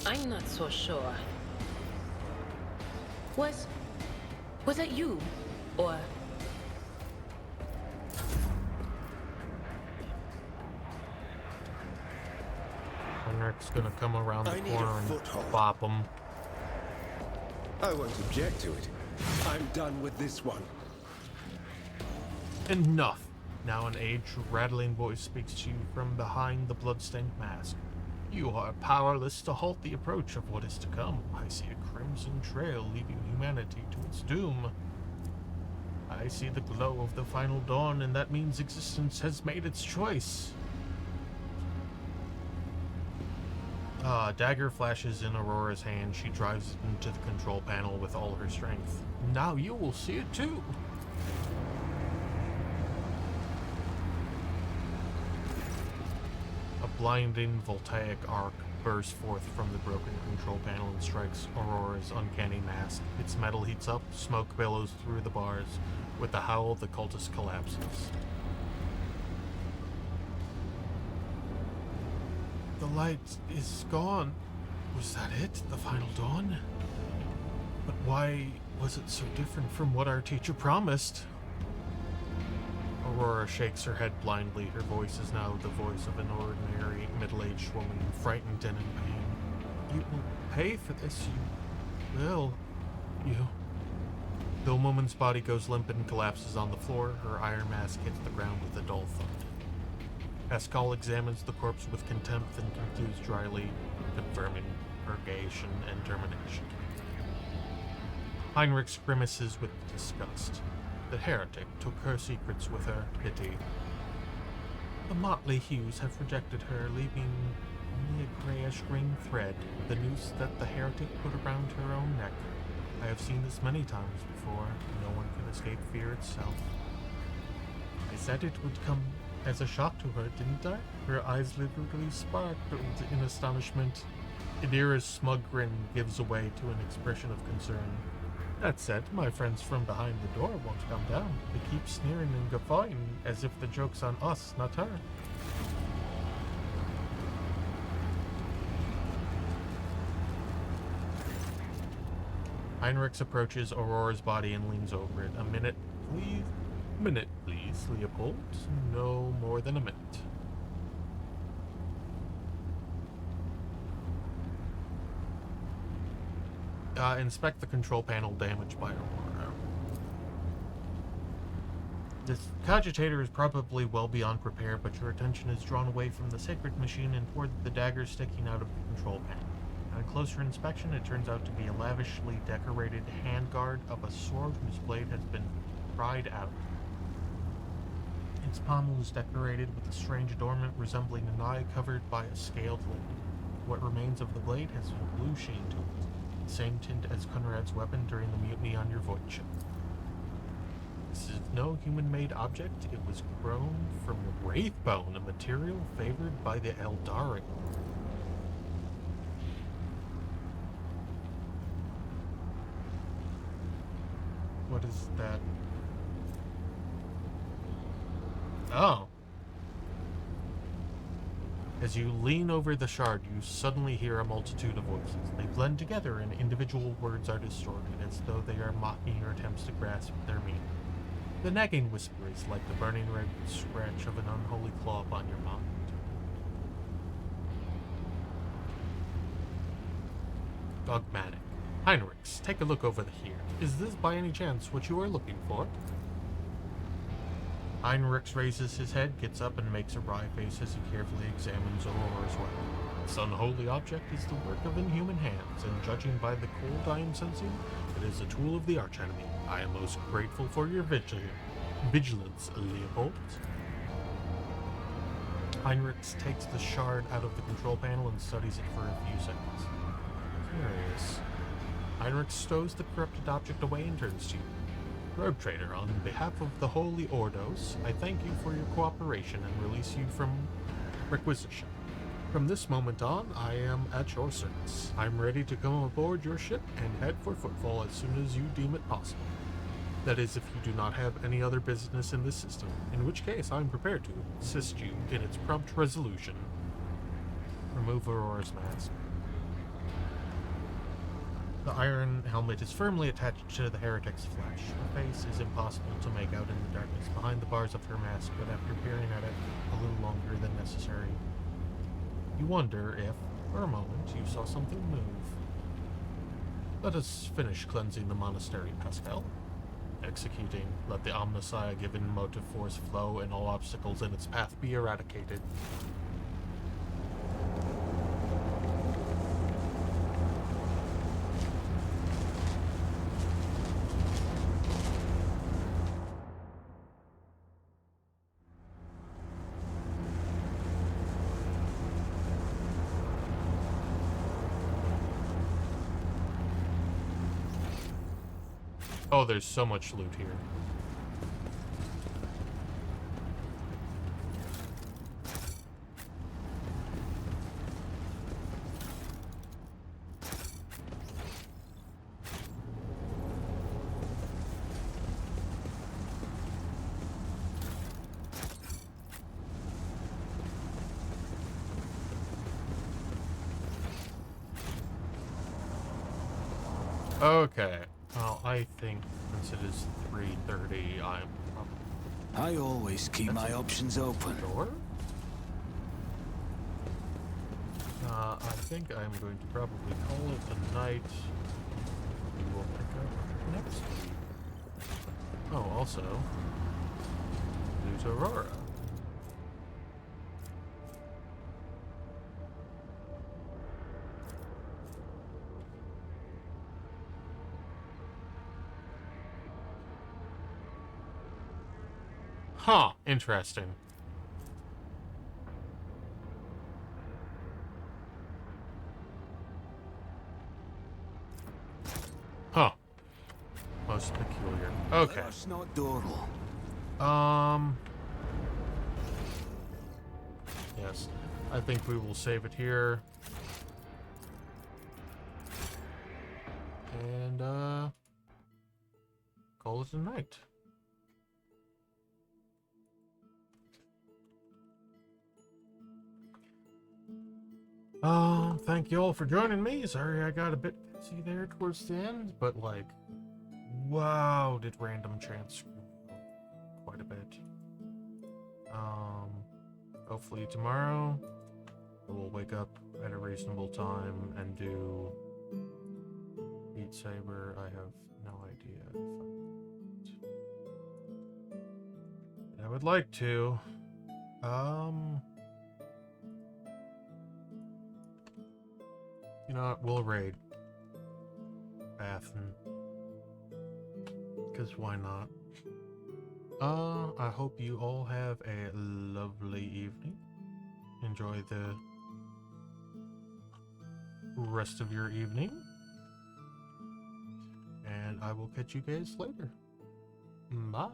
I'm not so sure. Was that you? Or... Henrik's gonna come around the I need corner a and foothold. bop him. I won't object to it. I'm done with this one. Enough! Now an aged, rattling voice speaks to you from behind the bloodstained mask. You are powerless to halt the approach of what is to come. I see a crimson trail leading humanity to its doom. I see the glow of the final dawn, and that means existence has made its choice. Dagger flashes in Aurora's hand. She drives it into the control panel with all her strength. Now you will see it too! A blinding voltaic arc bursts forth from the broken control panel and strikes Aurora's uncanny mask. Its metal heats up, smoke billows through the bars. With a howl, the cultist collapses. The light is gone. Was that it? The final dawn? But why was it so different from what our teacher promised? Aurora shakes her head blindly. Her voice is now the voice of an ordinary, middle-aged woman, frightened and in pain. You will pay for this. You will. You. The woman's body goes limp and collapses on the floor. Her iron mask hits the ground with a dull thud. Pascal examines the corpse with contempt and concludes dryly, confirming purgation and termination. Heinrich grimaces with disgust. The heretic took her secrets with her, pity. The motley hues have rejected her, leaving only a grayish-green thread, the noose that the heretic put around her own neck. I have seen this many times before. No one can escape fear itself. I said it would come as a shock to her, didn't I? Her eyes literally sparkled in astonishment. Idira's smug grin gives way to an expression of concern. That said, my friends from behind the door won't come down. They keep sneering and guffawing as if the joke's on us, not her. Heinrich approaches Aurora's body and leans over it. A minute, please? Minute, please, Leopold. No more than a minute. Inspect the control panel damaged by Aurora. This cogitator is probably well beyond repair, but your attention is drawn away from the sacred machine and toward the dagger sticking out of the control panel. On closer inspection, it turns out to be a lavishly decorated handguard of a sword whose blade has been pried out. Its pommel is decorated with a strange adornment resembling an eye covered by a scaled lid. What remains of the blade has a blue sheen to it, the same tint as Conrad's weapon during the mutiny on your void ship. This is no human-made object. It was grown from wraithbone, a material favored by the Eldari. What is that? Oh. As you lean over the shard, you suddenly hear a multitude of voices. They blend together and individual words are distorted, as though they are mocking your attempts to grasp their meaning. The nagging whisper is like the burning red scratch of an unholy claw upon your mind. Dogmatic. Heinrichs, take a look over here. Is this by any chance what you are looking for? Heinrichs raises his head, gets up, and makes a wry face as he carefully examines Aurora's weapon. This unholy object is the work of inhuman hands, and judging by the cold I am sensing, it is a tool of the archenemy. I am most grateful for your vigilance, Leopold. Heinrichs takes the shard out of the control panel and studies it for a few seconds. Curious. Heinrich stows the corrupted object away and turns to you. Rogue Trader, on behalf of the Holy Ordos, I thank you for your cooperation and release you from requisition. From this moment on, I am at your service. I'm ready to come aboard your ship and head for Footfall as soon as you deem it possible. That is, if you do not have any other business in this system, in which case I'm prepared to assist you in its prompt resolution. Remove Aurora's mask. The iron helmet is firmly attached to the heretic's flesh. Her face is impossible to make out in the darkness behind the bars of her mask, but after peering at it a little longer than necessary, you wonder if, for a moment, you saw something move. Let us finish cleansing the monastery, Pascal. Executing, let the Omnissiah given motive force flow and all obstacles in its path be eradicated. Oh, there's so much loot here. Okay. Well, I think since it is 3:30, I'm probably... I always keep my options open. Sure. I think I'm going to probably call it a night. We will pick up next week. Oh, also, there's Aurora. Huh, interesting. Huh. Most peculiar. Okay. That's not Doral. Yes. I think we will save it here. And, call it a night. Thank you all for joining me. Sorry I got a bit busy there towards the end, but like, wow, did random chance screw me up quite a bit. Hopefully tomorrow we'll wake up at a reasonable time and do Beat Saber. I have no idea if I would like to. You know what, we'll raid Bathen. Because why not? I hope you all have a lovely evening. Enjoy the rest of your evening. And I will catch you guys later. Bye.